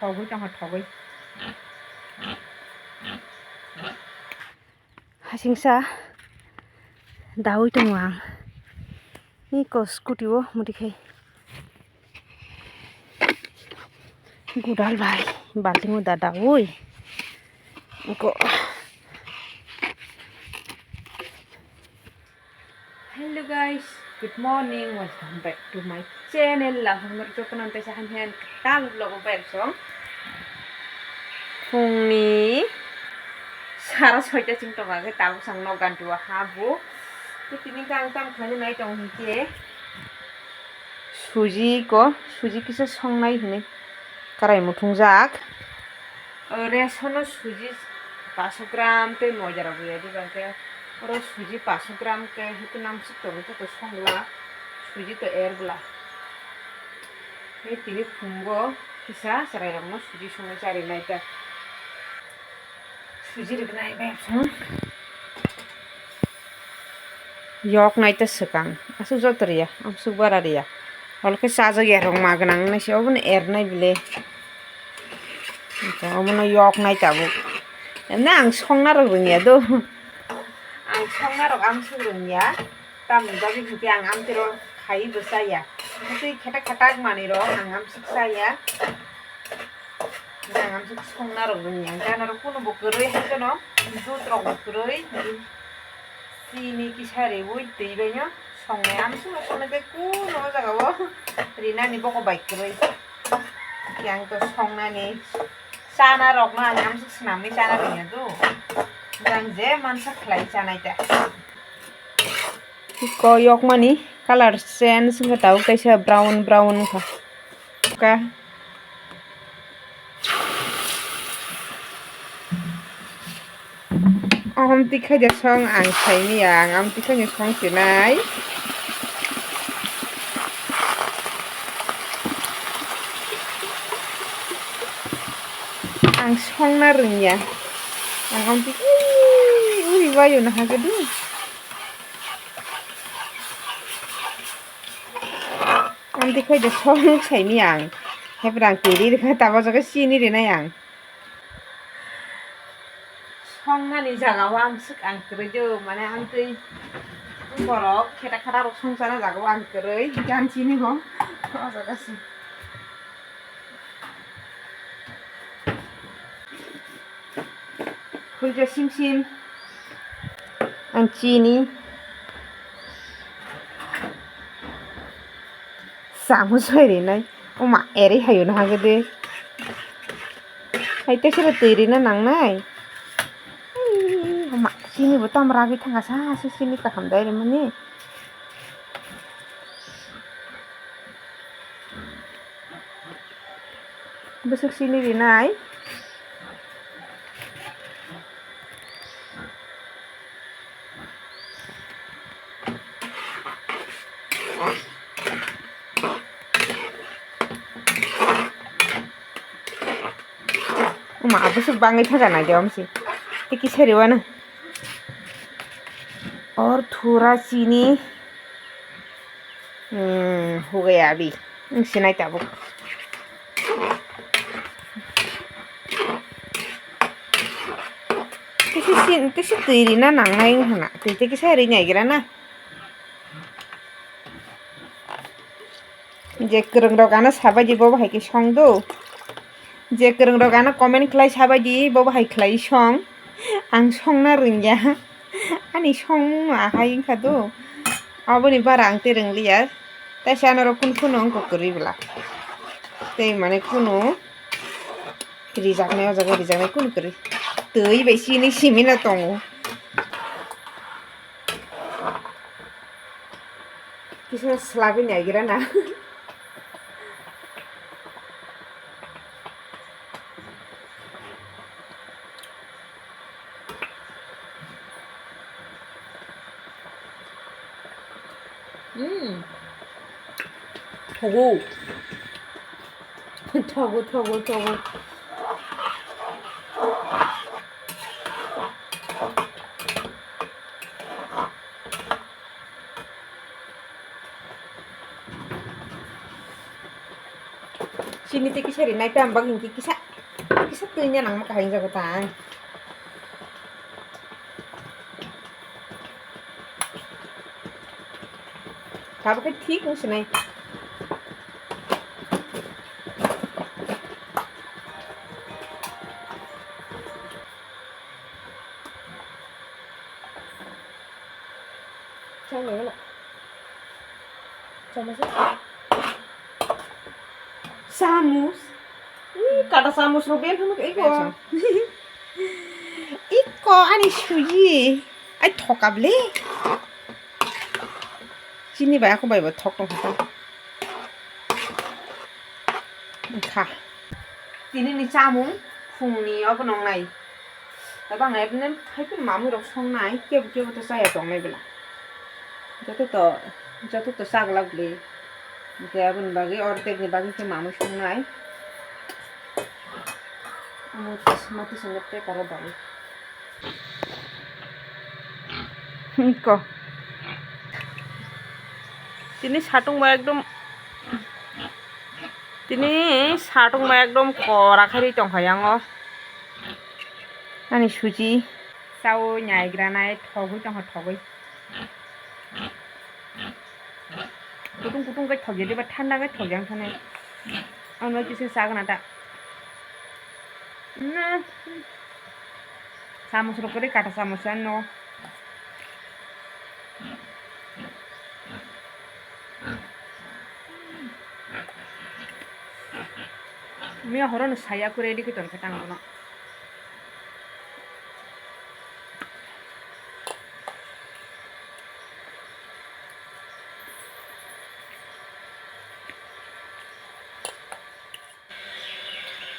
더글 정말 더글. Hachingsa dawi tongwang ni ko scooty wo mudikai gudal bai balting udah dawi ko. Hello guys, good morning, welcome back to my channel. Langsung merujuk nanti saya hanya tal vlog bersong. Fungni Sarah soalnya cinta banget tahu sang nogan dua habu. Ini kang tam kali naik dong hije. Suji ko, suji kisah song naik ini. Karai mutung jak. Resono suji 500 gram te mojar abu ya di bangke. Orang suji 500 gram ke itu nam sito itu to song la. Suji to air bla. Ini tini fungo kisah serai ramu suji song cari naik ta. Suji dibenai bebsong. Yok naik ta sekang. Asu jotor ya, asu bara dia. Kalau ke saja gerong magenang nasi obun air naik bile. Obun yok naik tabu. Nah ang song narok ya do. Ang song narok am surung ya. Tam jadi kita ang am tiro kai besar ya. Nanti kata mani ro ang am siksa ya. Ang am sik song narok yang jangan narok pun bukeroi itu no. Itu terong bukeroi. Sini kisah rebu itu ibenya. Songnya am sih songnya beku no jaga wo. Rina nih pokok baik keroi. Yang tuh songnya nih. Sana rok na am sik senam nih sana punya tuh. Dan je mansa kelai sana itu. Koyok mani color sense nggak tahu kayak brown kah. Oke. Om tikha ja song ang sai ni yang am tikha ni song sinai. Ang song na rin ya. Ang om tikha ui bayo na hagadu. Am tikha ja song sai ni yang. Hebrang tiri ka tawa jaga sini rin na yang. 성난이 자가 왕식 안 그러죠. 만에 안 뜨이 거로 캐다카다로 성사나 자가 안 그러이 이게 안 지니고 어서가시 굴저 심심 안 지니 사무 소리네 엄마 에리 하요나 하게돼 하이때 싫어 뜨이리나 낭나이 mak sini betul meragi tangga sah sini tak hamdai lemani. Besok sini dinai. Mak besok bangai thaga na jawam sih. Iki seriwana. और थोड़ा चीनी हो गया अभी सिनाई ताबो किसी तेरी ना नांगाई होना तेरे किसे हरी नहीं गिरा ना जे करंग रोगाना साबाजी बाबा है कि सॉन्ग दो जे करंग रोगाना कमेंट खलाई साबाजी बाबा है खलाई सॉन्ग आं सॉन्ग ना Rinja Ani song ahayin kado. Abo ni barang tereng liya. Tapi ana kun kuno ko kuri bla. Tei mane kuno. Rizak ne ojaga rizak ne kun kuri. Tei be sini simina tongu. Kisah selabin ya kira na. Togo. Sini tiki seri naik tambah hingki kisah tuhnya nang maka hingga kotang. Tapi kan ठीक हूँ सुनाई. Sao vậy là? Sao mà Samus. Kata Samus Ruben kamu kayak iko. Iko ani suji. Ai thokable. Sini ba aku bai ba thok tong kata. Kha. Sini ni Samus fungni apa nong nai. Tapi ngai bener hai pun mamu rok song nai keb to saya tong nai bela. Jatuh to sag lagle. Kaya pun bagi ortek ni bagi ke mamu song nai. Mati sangat te Karo bagi. Iko. Tini satung ba ekdom kora khari tong hayango. Ani suji sao nyai granai thogui tong thogui. Kutung kai thogi de ba thanda kai thogyang thane. Amno kisi sagna ta. Samus rokore kata samusan no. Mia horon saya ku ready kiton ketang no.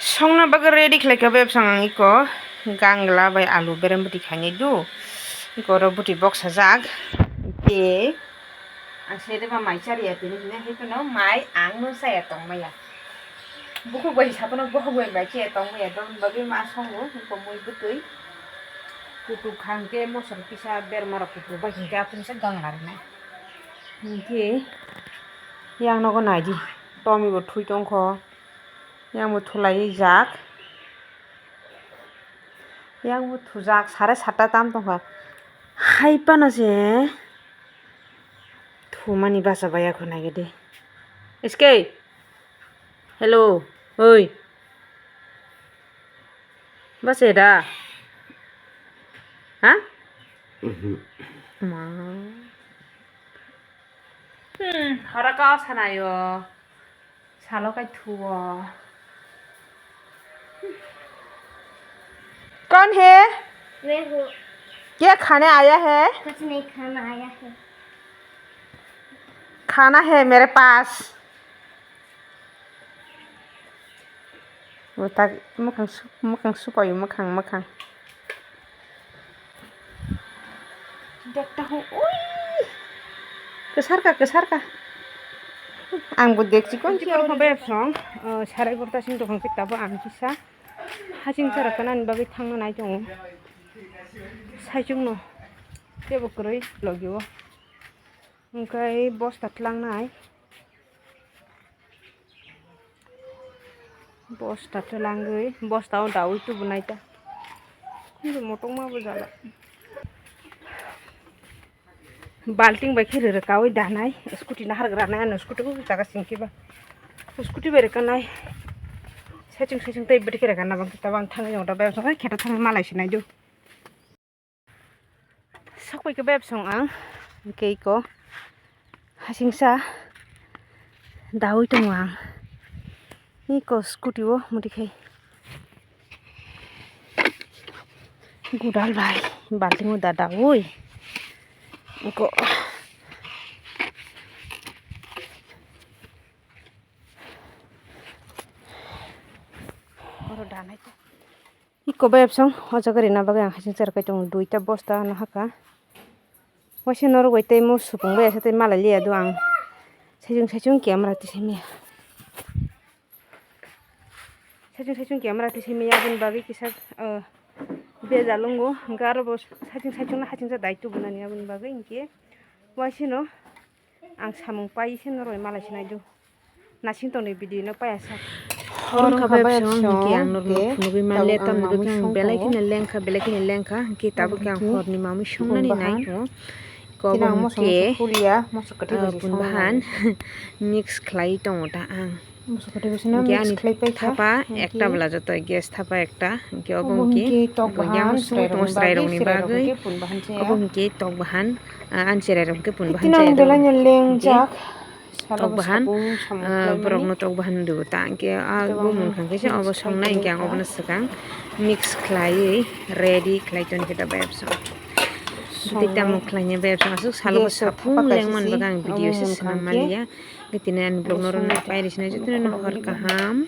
Songna baga ready khleka beb sangang iko Gangla bai alu berem buti khani du iko ro buti box sajak te ang sede ba mai chari ya tini ne he kono mai ang no sa ya tong maya buku bai sapono buku bai bai che tong maya don bagi ma songo ko moi butui kutu khangke mo sar pisa ber mara kutu ba hinga pun sa Gangla na ke yang no ko naji tomi bo thui tong kho yang mau thulai jak sare sata tam tong ha hai pana je thumani basa baya khona ge de iske hello oi base da ha ma haraka sanayo salo kai thuwa कौन है? मैं हूँ। क्या खाने आया है? कुछ नहीं खाना आया है। खाना है मेरे पास। वो तक मखang सुपायो मखang। देखता हूँ। kesar ka? Angbo dekci kon ciao hobe song sarai gorta sing tong pik tabo ang kisa Hachingsa rakanan bagi thangna nai dong saijung no tebo kroi logyo ungkai bosta tlang nai bosta tlanggoi bosta dawi tu bunai ta kundu motong ma bujala balting bai khiri rakawai danai scooty na hargra nai an scooty ko jaga singkiba scooty bai rakanai Sejung tei beri kira kan abang kita bang thang yang udah song kita thang Malaysia na jo sakoi ke beb song ang ke ko Hachingsa dawi tong ang ni ko scooty wo mudi khai gudal bai balting udah dawi ko iko beb song oja gari na bagai Hachingsa kai tong duita bosta na haka wasi nor goi tei mo supung bai sa tei mala liya do ang sejung camera ti semi camera ti semi abun bagi kisak be jalungo garo bos Hachingsa daitu bunani abun bagi inke wasi no ang samung pai sen roi mala sinai do nasing tong ni video no pai asa Orang kabab kabab song song, ki ang normal ke, phunubi man tahu le ang tam mamu nubi kang song belai tongo. kini lengkha kita bu kang Ki, hor ni mamu song pun nani bahan. nai to ko Tinang bong moso ke kuliah, moso kati basi pun song bahan mix khlai tong ta ang moso kati basi na ki mix ani klai pai kha. thapa ekta bela joto gas thapa ekta ki obong Obong ki ki tok ko yang bahan, sung tong strai rong ni bagai ke pun bahan saya. obong ki tok bahan an serai rong ke pun bahan Tinang saya belanya lengjak. tok bahan borok Borok no tok bahan du ta ke bu mun khang ke abo song nai ke ang obon sakang mix khlai ready khlai ton kita bayab song kita mo khlai ne bayab song asuk salo sapung lengman bagang video se sanam malia gitine an blog no ron pai risna jutune no hor kaham